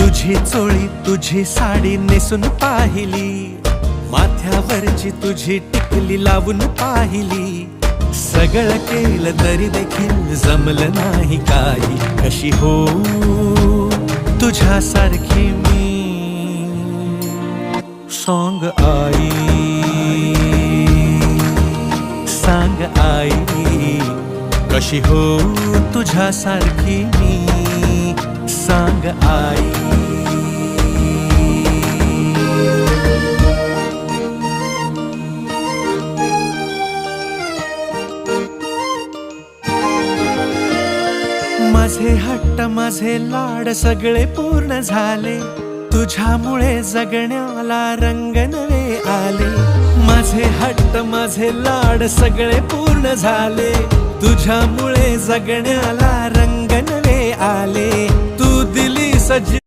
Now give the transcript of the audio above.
तुझी चोळी तुझी साडी नेसून पाहिली, माथ्यावरची तुझी टिकली लावून पाहिली. सगळं केलं तरी देखील जमलं नाही काही. कशी हो तुझ्यासारखी मी, सांग आई, सांग आई. कशी हो तुझ्यासारखी मी, सांग आई. माझे हट्ट माझे लाड सगळे पूर्ण झाले, तुझ्यामुळे जगण्याला रंग नवे आले. माझे हट्ट माझे लाड सगळे पूर्ण झाले, तुझ्यामुळे जगण्याला रंग नवे आले. तू दिली सजी